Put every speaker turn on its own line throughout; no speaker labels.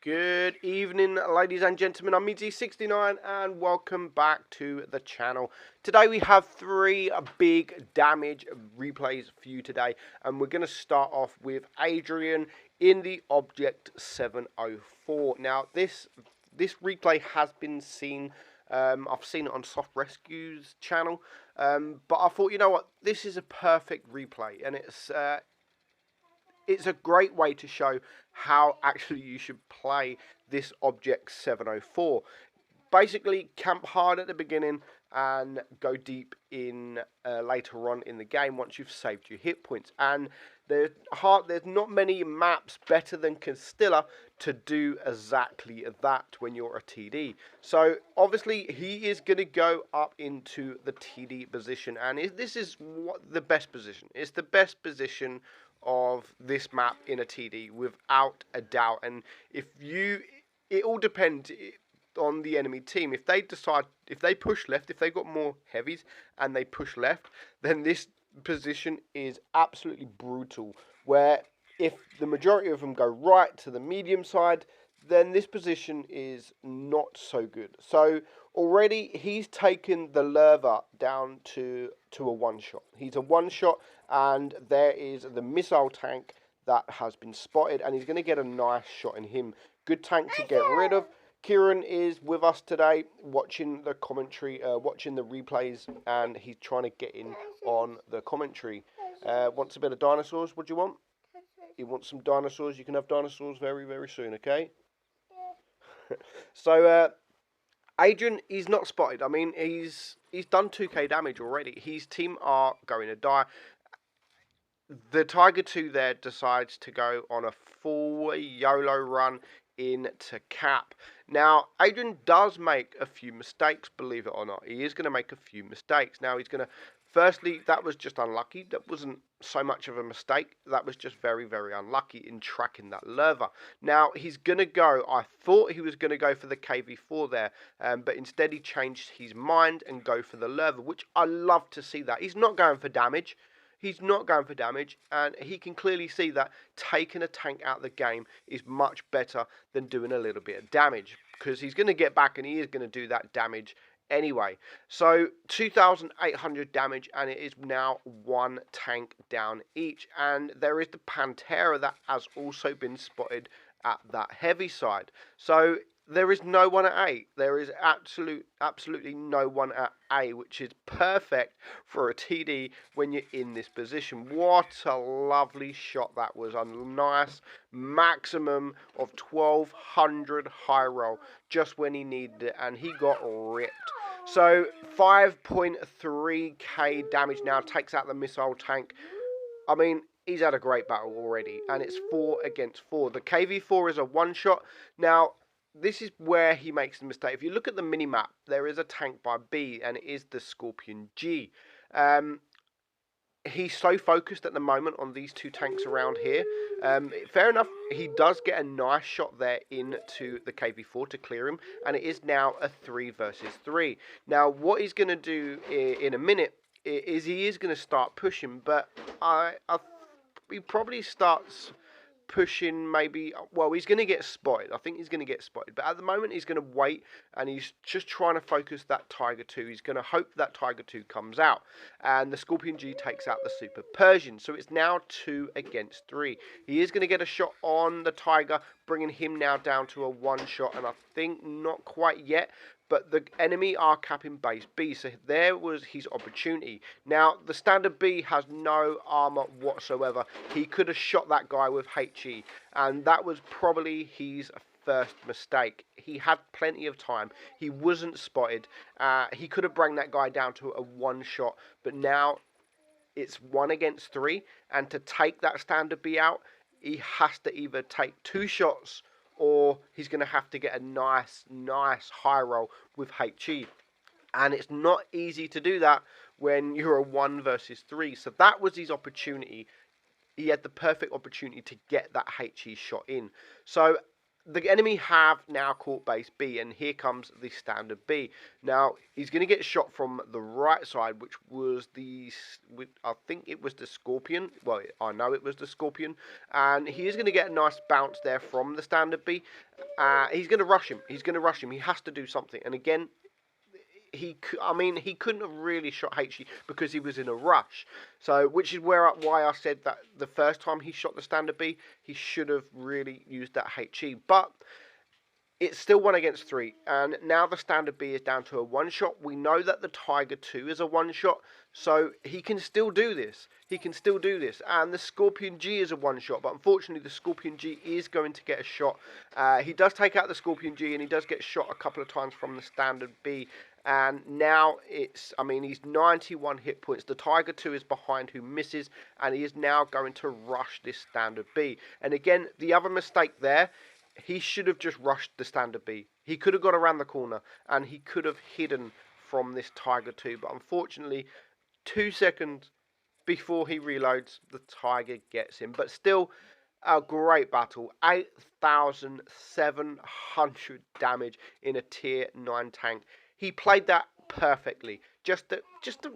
Good evening, ladies and gentlemen. I'm Meadsy69 and welcome back to the channel. Today we have three big damage replays for you today, and we're going to start off with Adrian in the Object 704. Now, this replay has been seen. I've seen it on Soft Rescue's channel, but I thought, you know what, this is a perfect replay, and it's a great way to show how actually you should play this Object 704. Basically, camp hard at the beginning and go deep in later on in the game once you've saved your hit points. And there's not many maps better than Castilla to do exactly that when you're a TD. So obviously he is going to go up into the TD position, and this is the best position. It's the best position of this map in a TD without a doubt. And it all depends on the enemy team. If they push left, if they've got more heavies and they push left, then this position is absolutely brutal. Where if the majority of them go right to the medium side, then this position is not so good. So already he's taken the Lerva down to a one-shot. He's a one-shot, and there is the missile tank that has been spotted, and he's going to get a nice shot in him. Good tank to get rid of. Kieran is with us today, watching the commentary, watching the replays, and he's trying to get in on the commentary. Wants a bit of dinosaurs. What do you want? He wants some dinosaurs. You can have dinosaurs very, very soon, okay? Yeah. So, Adrian, he's not spotted. I mean, he's done 2k damage already. His team are going to die. The Tiger 2 there decides to go on a full YOLO run into cap. Now, Adrian does make a few mistakes, believe it or not. He is going to make a few mistakes. Now, he's going to... Firstly, that was just unlucky. That wasn't so much of a mistake. That was just very, very unlucky in tracking that Lerva. Now, he's going to go... I thought he was going to go for the KV4 there, but instead he changed his mind and go for the Lerva, which I love to see that. He's not going for damage. He's not going for damage, and he can clearly see that taking a tank out of the game is much better than doing a little bit of damage, because he's going to get back and he is going to do that damage anyway. So 2,800 damage, and it is now one tank down each. And there is the Pantera that has also been spotted at that heavy side. So there is no one at A. There is absolutely no one at A, which is perfect for a TD when you're in this position. What a lovely shot that was. A nice maximum of 1,200 high roll just when he needed it, and he got ripped. So 5.3k damage now, takes out the missile tank. I mean, he's had a great battle already, and it's 4 against 4. The KV4 is a one-shot. Now, this is where he makes the mistake. If you look at the mini-map, there is a tank by B, and it is the Scorpion G. He's so focused at the moment on these two tanks around here. Fair enough, he does get a nice shot there into the KV4 to clear him, and it is now a 3 versus 3. Now, what he's going to do in a minute is he is going to start pushing, but he probably starts pushing maybe... Well, he's going to get spotted. I think he's going to get spotted. But at the moment, he's going to wait, and he's just trying to focus that Tiger 2. He's going to hope that Tiger 2 comes out. And the Scorpion G takes out the Super Persian. So it's now 2 against 3. He is going to get a shot on the Tiger, bringing him now down to a one-shot. And I think not quite yet, but the enemy are capping base B, so there was his opportunity. Now, the standard B has no armor whatsoever. He could have shot that guy with HE, and that was probably his first mistake. He had plenty of time. He wasn't spotted. He could have brought that guy down to a one-shot, but now it's 1 against 3, and to take that standard B out, he has to either take 2 shots or he's going to have to get a nice high roll with HE. And it's not easy to do that when you're a 1 versus 3. So that was his opportunity. He had the perfect opportunity to get that HE shot in. So the enemy have now caught base B, and here comes the standard B. Now, he's going to get shot from the right side, which was I think it was the Scorpion. Well, I know it was the Scorpion. And he is going to get a nice bounce there from the standard B. He's going to rush him. He's going to rush him. He has to do something. And again, he couldn't have really shot HE because he was in a rush. So, which is why I said that the first time he shot the standard B, he should have really used that HE. But it's still 1 against 3, and now the standard B is down to a 1-shot. We know that the Tiger 2 is a 1-shot, so he can still do this. He can still do this. And the Scorpion G is a 1-shot, but unfortunately the Scorpion G is going to get a shot. He does take out the Scorpion G, and he does get shot a couple of times from the standard B. And now he's 91 hit points. The Tiger 2 is behind, who misses, and he is now going to rush this standard B. And again, the other mistake there, he should have just rushed the standard B. He could have got around the corner, and he could have hidden from this Tiger 2. But unfortunately, 2 seconds before he reloads, the Tiger gets him. But still, a great battle. 8,700 damage in a tier 9 tank. He played that perfectly. Just the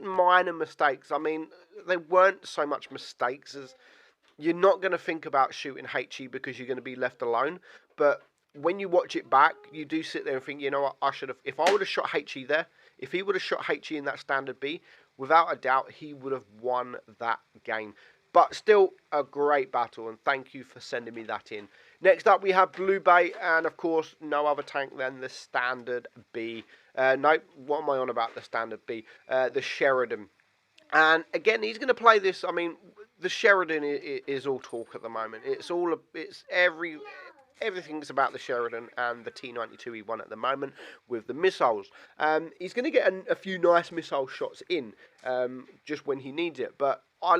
minor mistakes. I mean, they weren't so much mistakes as you're not going to think about shooting HE because you're going to be left alone. But when you watch it back, you do sit there and think, you know what, I should have. If I would have shot HE there, if he would have shot HE in that standard B, without a doubt, he would have won that game. But still, a great battle, and thank you for sending me that in. Next up, we have Blue Bay, and of course, no other tank than the standard B. No, what am I on about? The standard B. The Sheridan. And again, he's going to play this. I mean, the Sheridan is all talk at the moment. Everything's about the Sheridan and the T92 he won at the moment with the missiles. He's going to get a few nice missile shots in just when he needs it. But I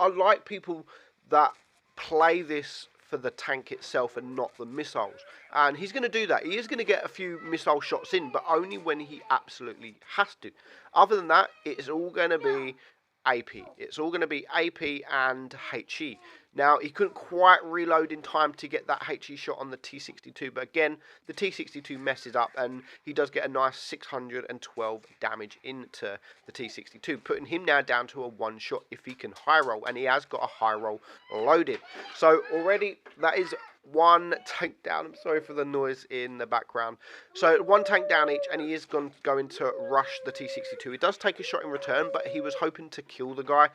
like people that play this for the tank itself and not the missiles. And he's going to do that. He is going to get a few missile shots in, but only when he absolutely has to. Other than that, it's all going to be AP. It's all going to be AP and HE. Now, he couldn't quite reload in time to get that HE shot on the T62, but again, the T62 messes up, and he does get a nice 612 damage into the T62, putting him now down to a 1-shot if he can high roll, and he has got a high roll loaded. So already, that is 1 tank down. I'm sorry for the noise in the background. So 1 tank down each, and he is going to rush the T62. He does take a shot in return, but he was hoping to kill the guy,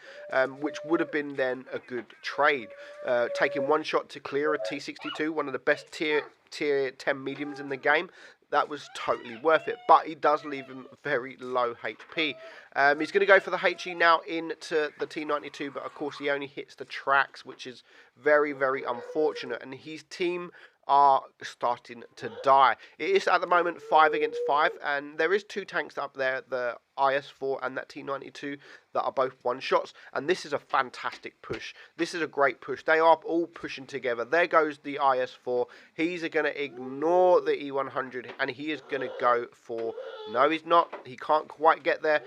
which would have been then a good trade. Taking 1 shot to clear a T62, one of the best tier 10 mediums in the game. That was totally worth it, but he does leave him very low HP. He's going to go for the HE now into the T92, but of course he only hits the tracks, which is very, very unfortunate, and his team are starting to die. It is at the moment 5 against 5, and there is 2 tanks up there, the IS-4 and that T92, that are both 1-shots, and this is a fantastic push. This is a great push. They are all pushing together. There goes the IS-4. He's going to ignore the E100, and he is going to go for... No, he's not. He can't quite get there.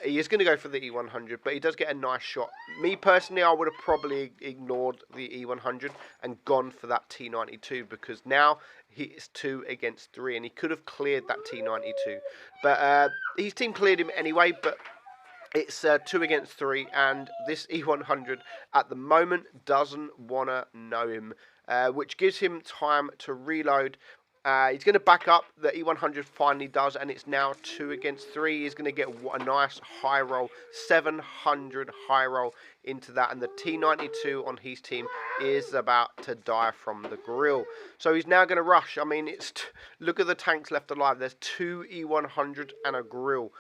He is going to go for the E100, but he does get a nice shot. Me personally, I would have probably ignored the E100 and gone for that T92, because now he's 2 against 3, and he could have cleared that T92. But his team cleared him anyway, but it's 2 against 3, and this E100 at the moment doesn't want to know him, which gives him time to reload. He's going to back up. The E100 finally does, and it's now 2 against 3. He's going to get a nice high roll, 700 high roll into that, and the T92 on his team is about to die from the grill. So he's now going to rush. I mean, look at the tanks left alive. There's 2 E100 and a grill.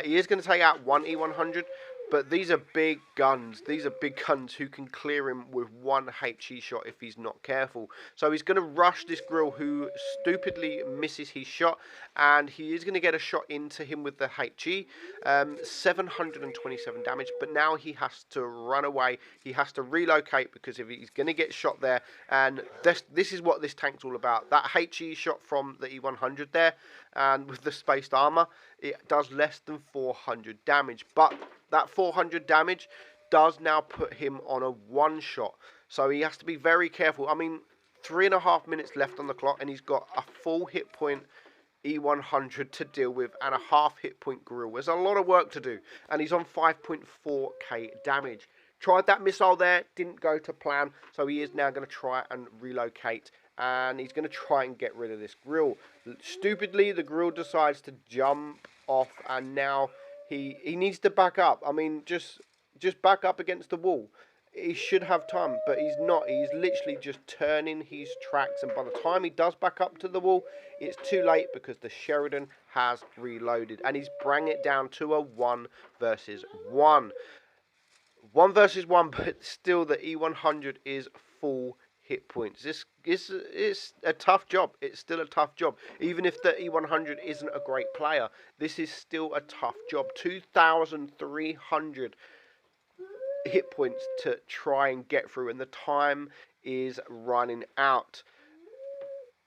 He is going to take out 1 E100, but these are big guns. These are big guns who can clear him with 1 HE shot if he's not careful. So he's going to rush this grill, who stupidly misses his shot, and he is going to get a shot into him with the HE. 727 damage, but now he has to run away. He has to relocate, because if he's going to get shot there, and this is what this tank's all about. That HE shot from the E100 there, and with the spaced armor, it does less than 400 damage, but that 400 damage does now put him on a 1-shot. So he has to be very careful. I mean, 3.5 minutes left on the clock, and he's got a full hit point E100 to deal with and a half hit point grill. There's a lot of work to do, and he's on 5.4k damage. Tried that missile there, didn't go to plan, so he is now going to try and relocate, and he's going to try and get rid of this grill. Stupidly, the grill decides to jump off, and now he needs to back up. I mean, just back up against the wall. He should have time, but he's not. He's literally just turning his tracks, and by the time he does back up to the wall, it's too late because the Sheridan has reloaded, and he's bringing it down to a 1 versus 1. 1 versus 1, but still the E100 is full hit points. This is a tough job. It's still a tough job. Even if the E100 isn't a great player, this is still a tough job. 2,300 hit points to try and get through, and the time is running out.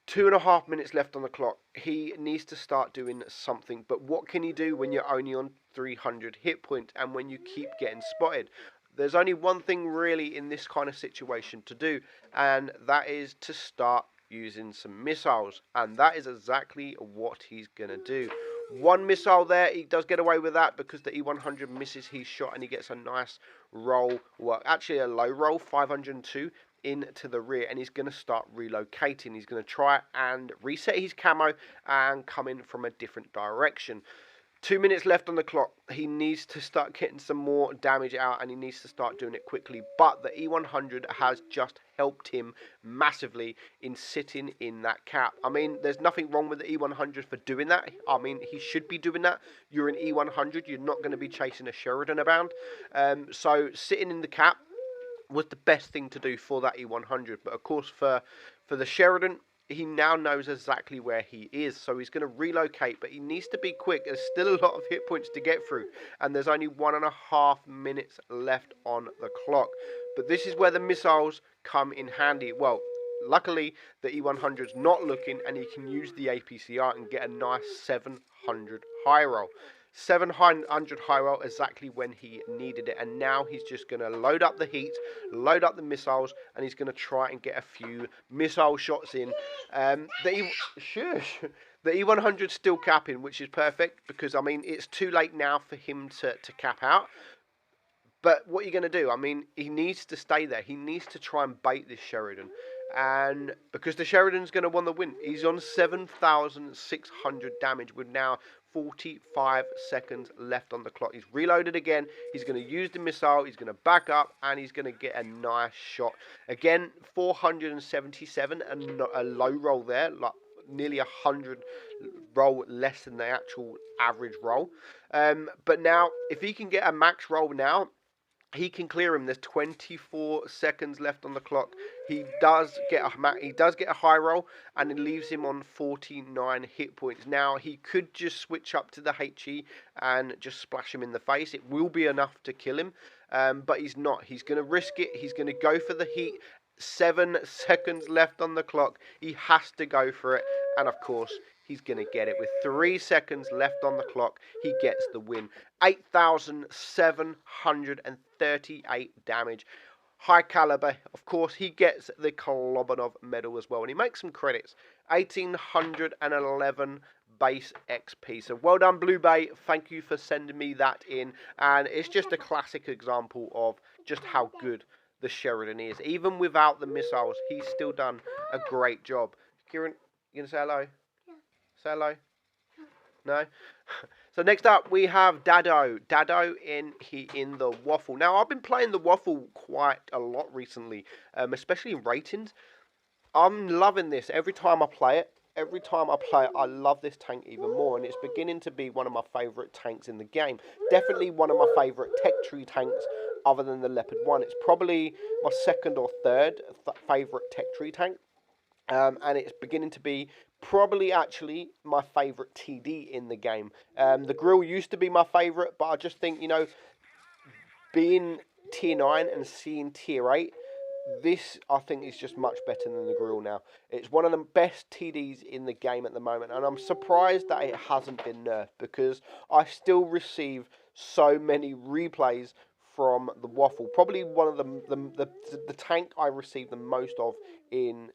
2.5 minutes left on the clock. He needs to start doing something, but what can he do when you're only on 300 hit points and when you keep getting spotted? There's only one thing really in this kind of situation to do, and that is to start using some missiles, and that is exactly what he's going to do. One missile there, he does get away with that because the E100 misses his shot and he gets a nice roll, well actually a low roll, 502 into the rear, and he's going to start relocating. He's going to try and reset his camo and come in from a different direction. 2 minutes left on the clock. He needs to start getting some more damage out, and he needs to start doing it quickly. But the E100 has just helped him massively in sitting in that cap. I mean, there's nothing wrong with the E100 for doing that. I mean, he should be doing that. You're an E100. You're not going to be chasing a Sheridan around. So sitting in the cap was the best thing to do for that E100. But of course, for the Sheridan, he now knows exactly where he is, so he's going to relocate, but he needs to be quick. There's still a lot of hit points to get through, and there's only 1.5 minutes left on the clock. But this is where the missiles come in handy. Well, luckily, the E100's not looking, and he can use the APCR and get a nice 700 high roll. 700 high roll exactly when he needed it, and now he's just going to load up the heat, load up the missiles, and he's going to try and get a few missile shots in. The E100's still capping, which is perfect because, I mean, it's too late now for him to cap out. But what are you going to do? I mean, he needs to stay there. He needs to try and bait this Sheridan. And because the Sheridan's going to want the win. He's on 7,600 damage with now 45 seconds left on the clock. He's reloaded again. He's going to use the missile. He's going to back up, and he's going to get a nice shot. Again, 477 and a low roll there, like nearly 100 roll less than the actual average roll. But now, if he can get a max roll now, he can clear him. There's 24 seconds left on the clock. He does get a high roll, and it leaves him on 49 hit points. Now, he could just switch up to the HE and just splash him in the face. It will be enough to kill him, but he's not. He's going to risk it. He's going to go for the heat. 7 seconds left on the clock. He has to go for it, and of course, he's going to get it. With 3 seconds left on the clock, he gets the win. 8,738 damage. High caliber. Of course, he gets the Kolobonov medal as well. And he makes some credits. 1,811 base XP. So well done, Blue Bay. Thank you for sending me that in. And it's just a classic example of just how good the Sheridan is. Even without the missiles, he's still done a great job. Kieran, you going to say hello? Say hello? No? So next up we have Dado. Dado in the waffle. Now I've been playing the waffle quite a lot recently, especially in ratings. I'm loving this. Every time I play it, I love this tank even more, and it's beginning to be one of my favourite tanks in the game. Definitely one of my favourite tech tree tanks other than the Leopard 1. It's probably my second or third favourite tech tree tank. And it's beginning to be probably actually my favourite TD in the game. The grill used to be my favourite, but I just think, you know, being tier 9 and seeing tier 8, this I think is just much better than the grill now. It's one of the best TDs in the game at the moment, and I'm surprised that it hasn't been nerfed because I still receive so many replays from the waffle. Probably one of the tank I receive the most of in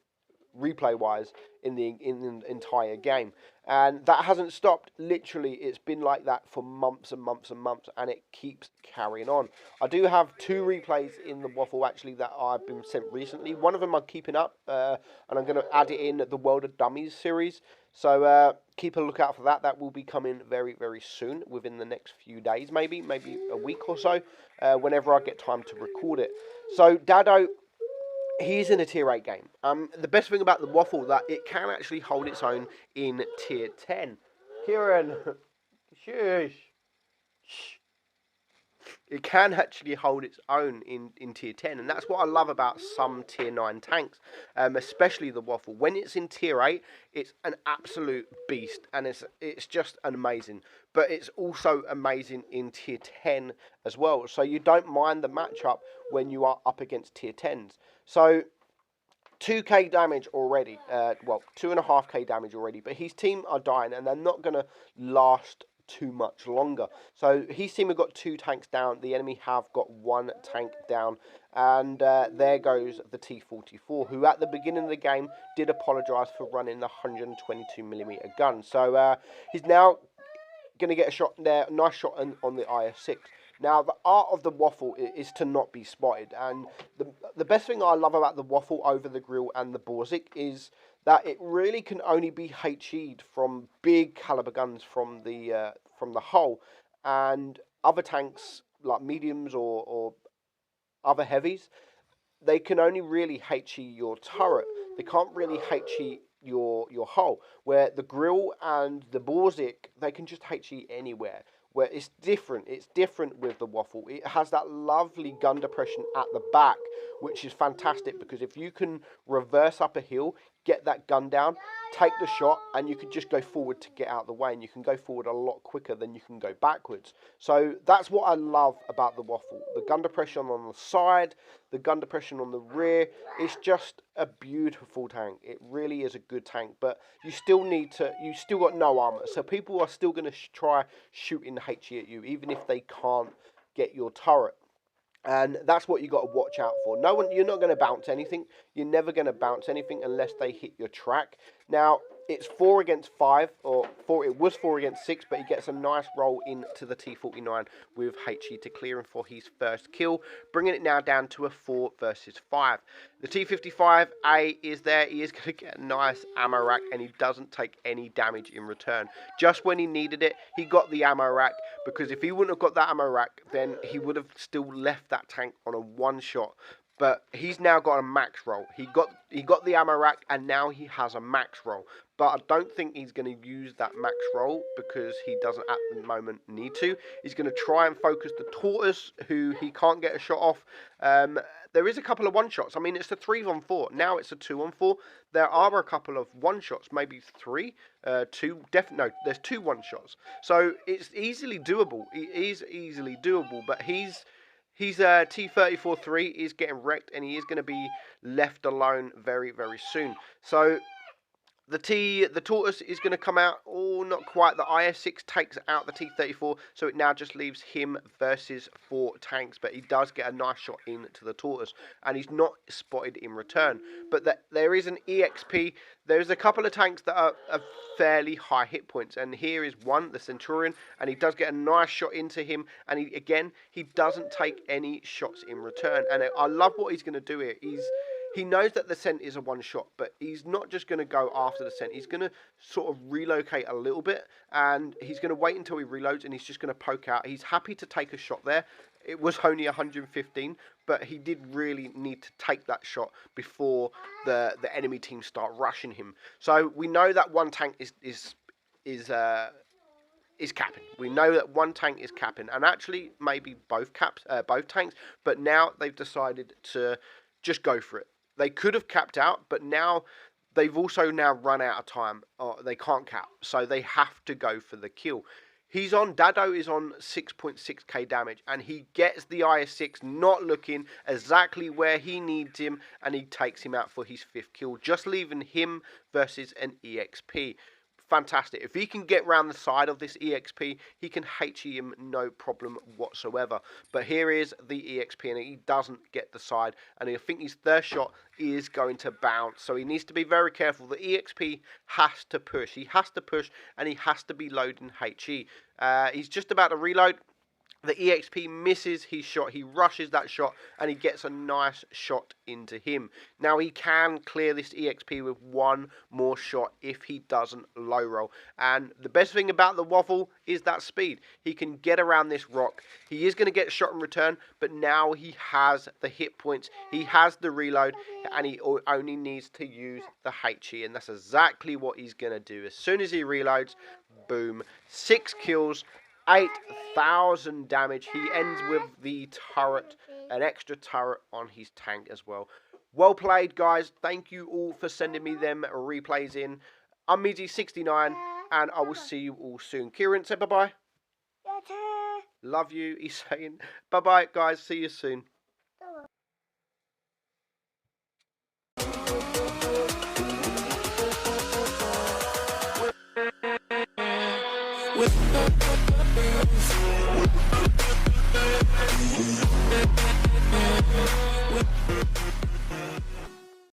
replay-wise in the entire game. And that hasn't stopped. Literally, it's been like that for months and months and months, and it keeps carrying on. I do have 2 replays in the waffle, actually, that I've been sent recently. One of them I'm keeping up, and I'm going to add it in the World of Dummies series. So keep a lookout for that. That will be coming very, very soon, within the next few days, maybe a week or so, whenever I get time to record it. So Dado, he's in a tier 8 game. The best thing about the waffle, that it can actually hold its own in tier 10. Kieran, shush. Shh. It can actually hold its own in tier 10, and that's what I love about some tier 9 tanks, especially the waffle. When it's in tier 8, it's an absolute beast, and it's just amazing. But it's also amazing in tier 10 as well, so you don't mind the matchup when you are up against tier 10s. So 2k damage already, well, 2.5k damage already, but his team are dying, and they're not going to last too much longer. So his team have got 2 tanks down, the enemy have got 1 tank down, and there goes the T-44, who at the beginning of the game did apologise for running the 122mm gun. So he's now going to get a shot there, a nice shot on the IS-6. Now, the art of the waffle is to not be spotted, and the best thing I love about the waffle over the grill and the Borzik is that it really can only be HE'd from big caliber guns from the hull, and other tanks like mediums or other heavies, they can only HE your turret. They can't really HE your hull. Where the grill and the Borzik, they can just HE anywhere. Where it's different. It's different with the waffle. It has that lovely gun depression at the back, which is fantastic, because if you can reverse up a hill, get that gun down, take the shot, and you can just go forward to get out of the way, and you can go forward a lot quicker than you can go backwards. So that's what I love about the waffle. The gun depression on the side, the gun depression on the rear, it's just a beautiful tank. It really is a good tank, but you still got no armor, so people are still going to try shooting HE at you, even if they can't get your turret. And that's what you got to watch out for. You're not going to bounce anything. You're never going to bounce anything unless they hit your track. Now, it's 4 against 5, or 4. It was 4 against 6, but he gets a nice roll into the T-49 with HE to clear him for his first kill, bringing it now down to a 4 versus 5. The T-55A is there. He is going to get a nice ammo rack, and he doesn't take any damage in return. Just when he needed it, he got the ammo rack, because if he wouldn't have got that ammo rack, then he would have still left that tank on a 1-shot. But he's now got a max roll. He got the ammo rack, and now he has a max roll. But I don't think he's going to use that max roll, because he doesn't at the moment need to. He's going to try and focus the Tortoise, who he can't get a shot off. There is a couple of 1-shots. I mean, it's a 3-on-4. Now it's a 2-on-4. There are a couple of 1-shots, maybe 3. 2, no, there's 2 1-shots. So it's easily doable. It is easily doable, but His T-34-3 is getting wrecked, and he is going to be left alone very, very soon. So the Tortoise is going to come out. Oh, not quite. The IS-6 takes out the T-34, so it now just leaves him versus 4 tanks. But he does get a nice shot into the Tortoise, and he's not spotted in return. But there is an EXP. There's a couple of tanks that are fairly high hit points, and here is one, the Centurion, and he does get a nice shot into him, and he doesn't take any shots in return. And I love what he's going to do here. He knows that the scent is a 1-shot, but he's not just going to go after the scent. He's going to sort of relocate a little bit, and he's going to wait until he reloads, and he's just going to poke out. He's happy to take a shot there. It was only 115, but he did really need to take that shot before the enemy team start rushing him. So we know that one tank is capping. We know that one tank is capping, and actually maybe both tanks. But now they've decided to just go for it. They could have capped out, but now they've also run out of time. They can't cap, so they have to go for the kill. Dado is on 6.6k damage, and he gets the IS-6 not looking exactly where he needs him, and he takes him out for his 5th kill, just leaving him versus an EXP. fantastic. If he can get round the side of this EXP, he can HE him no problem whatsoever. But here is the EXP, and he doesn't get the side, and I think his third shot is going to bounce. So he needs to be very careful. The EXP has to push. He has to push, and he has to be loading HE. He's just about to reload. The EXP misses his shot, he rushes that shot, and he gets a nice shot into him. Now he can clear this EXP with one more shot if he doesn't low roll. And the best thing about the waffle is that speed. He can get around this rock. He is going to get shot in return, but now he has the hit points, he has the reload, and he only needs to use the HE. And that's exactly what he's going to do. As soon as he reloads, boom, 6 kills. 8,000 damage. He ends with the turret, an extra turret on his tank as well. Well played, guys. Thank you all for sending me them replays in. I'm Meadsy69, and I will see you all soon. Kieran, say bye-bye. Love you, he's saying. Bye-bye, guys. See you soon. With